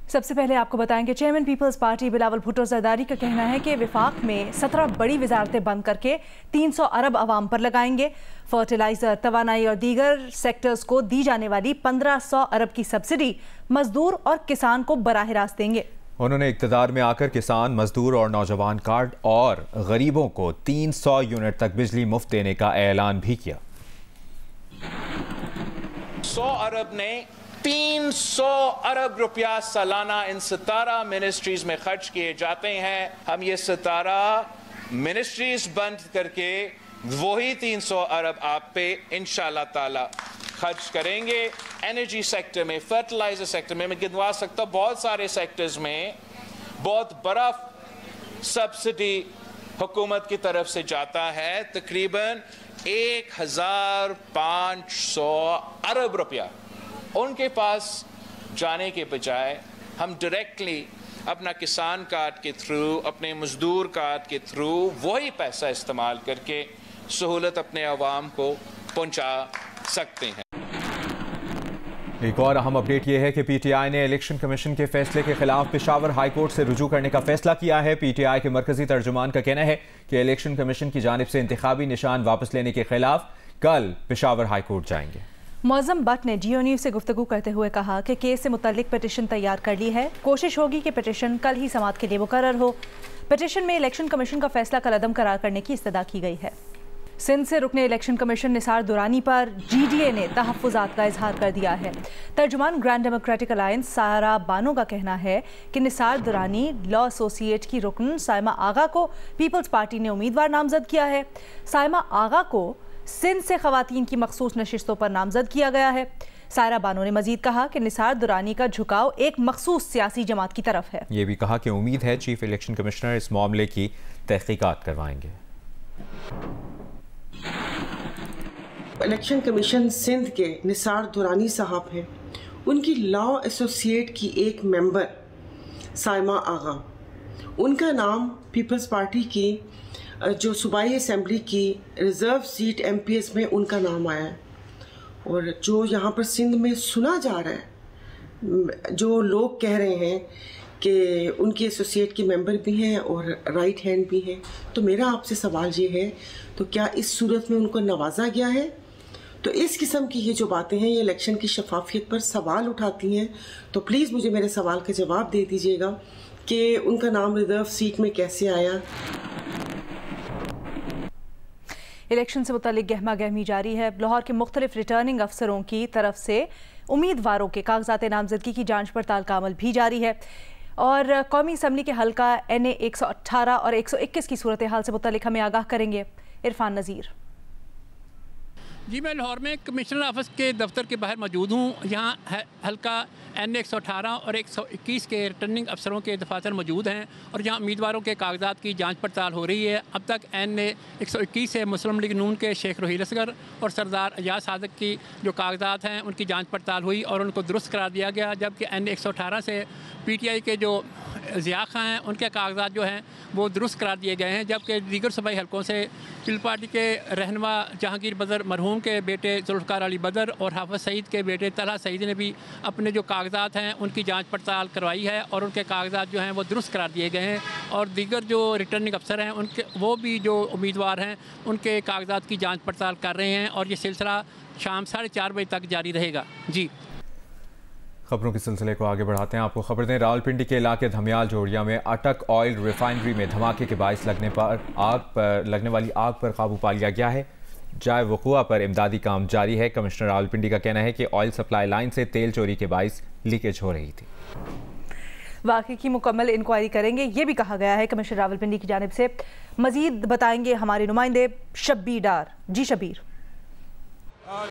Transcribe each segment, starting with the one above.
سب سے پہلے آپ کو بتائیں کہ چیئرمین پیپلز پارٹی بلاول بھٹو زرداری کا کہنا ہے کہ وفاق میں 17 بڑی وزارتیں بند کر کے 300 ارب عوام پر لگائیں گے۔ فرٹیلائزر، توانائی اور دیگر سیکٹرز کو دی جانے والی 1500 ارب کی سبسڈی مزدور اور کسان کو براہ راست دیں گے۔ انہوں نے اقتدار میں آ کر کسان، مزدور اور نوجوان کارڈ اور غریبوں کو 300 یونٹ تک بجلی مفت دینے کا اعلان بھی کیا۔ 100 ارب نے 300 ارب روپیہ سالانہ ان 17 منسٹریز میں خرچ کیے جاتے ہیں۔ ہم یہ 17 منسٹریز بند کر کے وہی 300 ارب آپ پہ انشاءاللہ تعالی خرچ کریں گے۔ انرجی سیکٹر میں، فرٹیلائزر سیکٹر میں گنوا سکتا ہوں، بہت سارے سیکٹرز میں بہت بڑا سبسڈی حکومت کی طرف سے جاتا ہے، تقریباً 1500 ارب روپیہ ان کے پاس جانے کے بجائے ہم ڈائریکٹلی اپنا کسان کارڈ کے تھرو، اپنے مزدور کارڈ کے تھرو وہی پیسہ استعمال کر کے سہولت اپنے عوام کو پہنچا سکتے ہیں۔ ایک اور اہم اپڈیٹ یہ ہے کہ پی ٹی آئی نے الیکشن کمیشن کے فیصلے کے خلاف پشاور ہائی کورٹ سے رجوع کرنے کا فیصلہ کیا ہے۔ پی ٹی آئی کے مرکزی ترجمان کا کہنا ہے کہ الیکشن کمیشن کی جانب سے انتخابی نشان واپس لینے کے خلاف کل پشاور ہائی کورٹ جائیں گے۔ معظم بٹ نے جیو نیوز سے گفتگو کرتے ہوئے کہا کہ کیس سے متعلق پٹیشن تیار کر لی ہے، کوشش ہوگی کہ پٹیشن کل ہی سماعت کے لیے مقرر ہو۔ پٹیشن میں الیکشن کمیشن کا فیصلہ کالعدم قرار کرنے کی استدعا کی گئی ہے۔ سندھ سے رکن الیکشن کمیشن نثار درانی پر جی ڈی اے نے تحفظات کا اظہار کر دیا ہے۔ ترجمان گرینڈ ڈیموکریٹک الائنس سارا بانو کا کہنا ہے کہ نثار درانی لا ایسوسی ایٹ کی رکن سائمہ آغا کو پیپلز پارٹی نے امیدوار نامزد کیا ہے۔ سائمہ آغا کو سندھ سے خواتین کی مخصوص نشستوں پر نامزد کیا گیا ہے۔ سائرہ بانو نے مزید کہا کہ نثار درانی کا جھکاؤ ایک مخصوص سیاسی جماعت کی طرف ہے۔ یہ بھی کہا کہ امید ہے چیف الیکشن کمشنر اس معاملے کی تحقیقات کروائیں گے۔ الیکشن کمیشن سندھ کے نثار درانی صاحب ہیں، ان کی لا ایسوسیٹ کی ایک ممبر سائمہ آغا، ان کا نام پیپلز پارٹی کی جو صوبائی اسمبلی کی reserve seat M P S میں ان کا نام آیا ہے، اور جو یہاں پر سندھ میں سنا جا رہا ہے، جو لوگ کہہ رہے ہیں کہ ان کی ایسوسیٹ کے ممبر بھی ہیں اور رائٹ ہینڈ بھی ہیں، تو میرا آپ سے سوال یہ ہے تو کیا اس صورت میں ان کو نوازا گیا ہے؟ تو اس قسم کی یہ جو باتیں ہیں یہ الیکشن کی شفافیت پر سوال اٹھاتی ہیں، تو پلیز مجھے میرے سوال کا جواب دے دیجیے گا کہ ان کا نام ریزرو سیٹ میں کیسے آیا۔ الیکشن سے متعلق گہما گہمی جاری ہے۔ لاہور کے مختلف ریٹرننگ افسروں کی طرف سے امیدواروں کے کاغذات نامزدگی کی جانچ پڑتال کا عمل بھی جاری ہے، اور قومی اسمبلی کے حلقہ NA 118 اور 121 کی صورتحال سے متعلق ہمیں آگاہ کریں گے عرفان نذیر۔ جی، میں لاہور میں کمشنر آفس کے دفتر کے باہر موجود ہوں۔ یہاں حلقہ NA 118 اور 121 کے ریٹرننگ افسروں کے دفاتر موجود ہیں، اور یہاں امیدواروں کے کاغذات کی جانچ پڑتال ہو رہی ہے۔ اب تک NA 121 سے مسلم لیگ نون کے شیخ روحیل اصغر اور سردار ایاز صادق کی جو کاغذات ہیں ان کی جانچ پڑتال ہوئی اور ان کو درست قرار دیا گیا، جبکہ NA 118 سے PTI کے جو ضیاء خاں ہیں ان کے کاغذات جو ہیں وہ درست قرار دیے گئے ہیں، جبکہ دیگر صوبائی حلقوں سے پیپلز پارٹی کے رہنما جہانگیر بدر مرحوم کے بیٹے ذوالفقار علی بدر اور حافظ سعید کے بیٹے طلحہ سعید نے بھی اپنے جو کاغذات ہیں ان کی جانچ پڑتال کروائی ہے، اور ان کے کاغذات جو ہیں وہ درست قرار دیے گئے ہیں، اور دیگر جو ریٹرننگ افسر ہیں ان کے وہ بھی جو امیدوار ہیں ان کے کاغذات کی جانچ پڑتال کر رہے ہیں، اور یہ سلسلہ شام 4:30 بجے تک جاری رہے گا۔ جی، خبروں کے سلسلے کو آگے بڑھاتے ہیں۔ آپ کو خبر دیں، راولپنڈی کے علاقے دھمیال جوڑیا میں اٹک آئل ریفائنری میں دھماکے کے باعث لگنے والی آگ پر قابو پا لیا گیا ہے۔ جائے وقوع پر امدادی کام جاری ہے۔ کمشنر راولپنڈی کا کہنا ہے کہ آئل سپلائی لائن سے تیل چوری کے باعث لیکیج ہو رہی تھی۔ واقعے کی مکمل انکوائری کریں گے، یہ بھی کہا گیا ہے کمشنر راولپنڈی کی جانب سے۔ مزید بتائیں گے ہمارے نمائندے شبیر ڈار۔ جی شبیر۔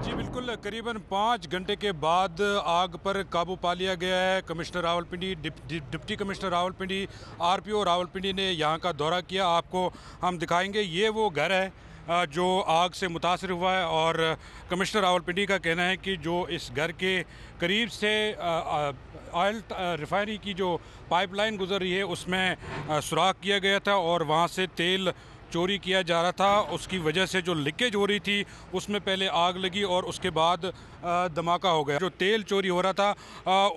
جی بالکل، قریباً 5 گھنٹے کے بعد آگ پر قابو پا لیا گیا ہے۔ Commissioner Rawalpindi, deputy commissioner Rawalpindi, RPO Rawalpindi نے یہاں کا دورہ کیا۔ آپ کو ہم دکھائیں گے، یہ وہ گھر ہے جو آگ سے متاثر ہوا ہے، اور کمشنر راولپنڈی کا کہنا ہے کہ جو اس گھر کے قریب سے آئل ریفائنری کی جو پائپ لائن گزر رہی ہے اس میں سوراخ کیا گیا تھا، اور وہاں سے تیل چوری کیا جا رہا تھا، اس کی وجہ سے جو لیکیج ہو رہی تھی اس میں پہلے آگ لگی اور اس کے بعد دھماکہ ہو گیا۔ جو تیل چوری ہو رہا تھا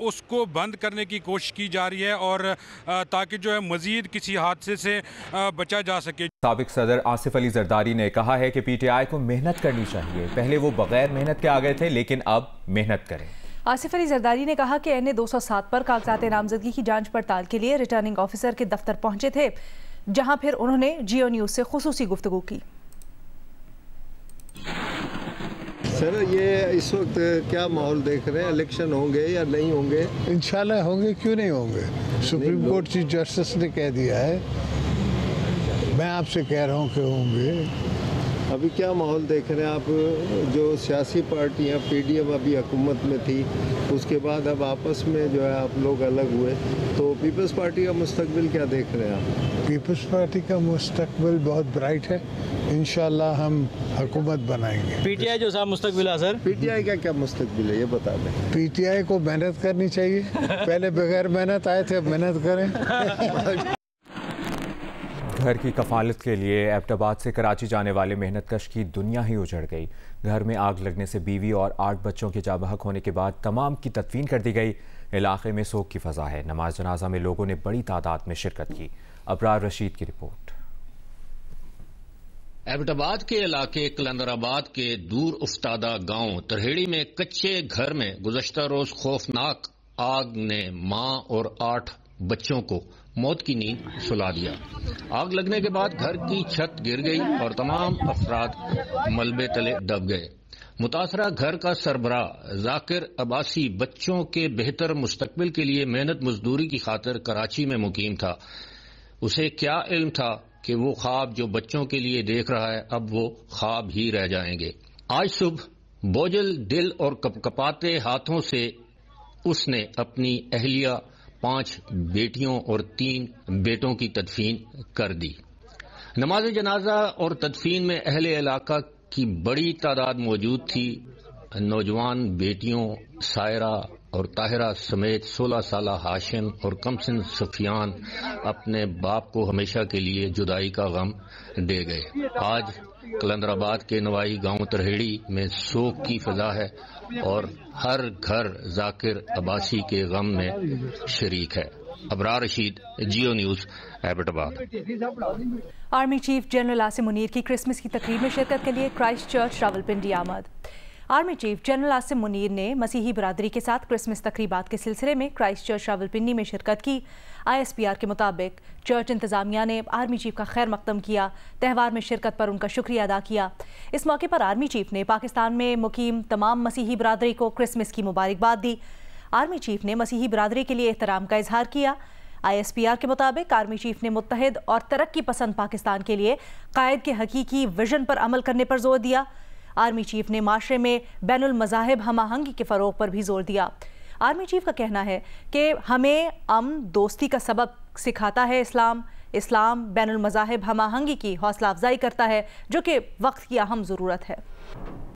اس کو بند کرنے کی کوشش کی جا رہی ہے اور تاکہ جو ہے مزید کسی حادثے سے بچا جا سکے۔ سابق صدر آصف علی زرداری نے کہا ہے کہ پی ٹی آئی کو محنت کرنی چاہیے، پہلے وہ بغیر محنت کے آ گئے تھے لیکن اب محنت کریں۔ آصف علی زرداری نے کہا کہ NA 207 پر کاغذات نامزدگی کی جانچ پڑتال کے لیے ریٹرننگ آفیسر کے دفتر پہنچے تھے، جہاں پھر انہوں نے جیو نیوز سے خصوصی گفتگو کی۔ سر یہ اس وقت کیا ماحول دیکھ رہے ہیں، الیکشن ہوں گے یا نہیں ہوں گے؟ انشاءاللہ ہوں گے، کیوں نہیں ہوں گے؟ سپریم کورٹ چیف جسٹس نے کہہ دیا ہے، میں آپ سے کہہ رہا ہوں کہ ہوں گے۔ ابھی کیا ماحول دیکھ رہے ہیں آپ؟ جو سیاسی پارٹیاں PDM ابھی حکومت میں تھی، اس کے بعد اب آپس میں جو ہے آپ لوگ الگ ہوئے، تو پیپلز پارٹی کا مستقبل کیا دیکھ رہے ہیں آپ؟ پیپلز پارٹی کا مستقبل بہت برائٹ ہے، انشاءاللہ ہم حکومت بنائیں گے۔ PTI جو صاحب مستقبل ہے سر، PTI کا کیا مستقبل ہے یہ بتا دیں۔ PTI کو محنت کرنی چاہیے، پہلے بغیر محنت آئے تھے، اب محنت کریں۔ گھر کی کفالت کے لیے ایبٹ آباد سے کراچی جانے والے محنت کش کی دنیا ہی اجڑ گئی۔ گھر میں آگ لگنے سے بیوی اور 8 بچوں کے جاں بحق ہونے کے بعد تمام کی تدفین کر دی گئی۔ علاقے میں سوگ کی فضا ہے۔ نماز جنازہ میں لوگوں نے بڑی تعداد میں شرکت کی۔ ابرار رشید کی رپورٹ۔ ایبٹ آباد کے علاقے کلندر آباد کے دور افتادہ گاؤں ترہیڑی میں کچے گھر میں گزشتہ روز خوفناک آگ نے ماں اور 8 بچوں کو موت کی نیند سلا دیا۔ آگ لگنے کے بعد گھر کی چھت گر گئی اور تمام افراد ملبے تلے دب گئے۔ متاثرہ گھر کا سربراہ ذاکر عباسی بچوں کے بہتر مستقبل کے لیے محنت مزدوری کی خاطر کراچی میں مقیم تھا۔ اسے کیا علم تھا کہ وہ خواب جو بچوں کے لیے دیکھ رہا ہے اب وہ خواب ہی رہ جائیں گے۔ آج صبح بوجھل دل اور کپکپاتے ہاتھوں سے اس نے اپنی اہلیہ 5 بیٹیوں اور 3 بیٹوں کی تدفین کر دی۔ نماز جنازہ اور تدفین میں اہل علاقہ کی بڑی تعداد موجود تھی۔ نوجوان بیٹیوں سائرہ اور طاہرہ سمیت 16 سالہ ہاشم اور کمسن سفیان اپنے باپ کو ہمیشہ کے لیے جدائی کا غم دے گئے۔ آج کلندر آباد کے نوائی گاؤں ترہیڑی میں سوگ کی فضا ہے اور ہر گھر ذاکر عباسی کے غم میں شریک ہے۔ ابرار رشید، جیو نیوز، ایبٹ آباد۔ Army chief general Asim Munir کی کرسمس کی تقریب میں شرکت کے لیے کرائسٹ چرچ راولپنڈی آمد۔ Army chief general Asim Munir نے مسیحی برادری کے ساتھ کرسمس تقریبات کے سلسلے میں کرائسٹ چرچ راولپنڈی میں شرکت کی۔ ISPR کے مطابق چرچ انتظامیہ نے آرمی چیف کا خیر مقدم کیا، تہوار میں شرکت پر ان کا شکریہ ادا کیا۔ اس موقع پر آرمی چیف نے پاکستان میں مقیم تمام مسیحی برادری کو کرسمس کی مبارکباد دی۔ آرمی چیف نے مسیحی برادری کے لیے احترام کا اظہار کیا۔ ISPR کے مطابق آرمی چیف نے متحد اور ترقی پسند پاکستان کے لیے قائد کے حقیقی ویژن پر عمل کرنے پر زور دیا۔ آرمی چیف نے معاشرے میں بین المذاہب ہم آہنگی کے فروغ پر بھی زور دیا۔ آرمی چیف کا کہنا ہے کہ ہمیں امن دوستی کا سبق سکھاتا ہے اسلام بین المذاہب ہم آہنگی کی حوصلہ افزائی کرتا ہے، جو کہ وقت کی اہم ضرورت ہے۔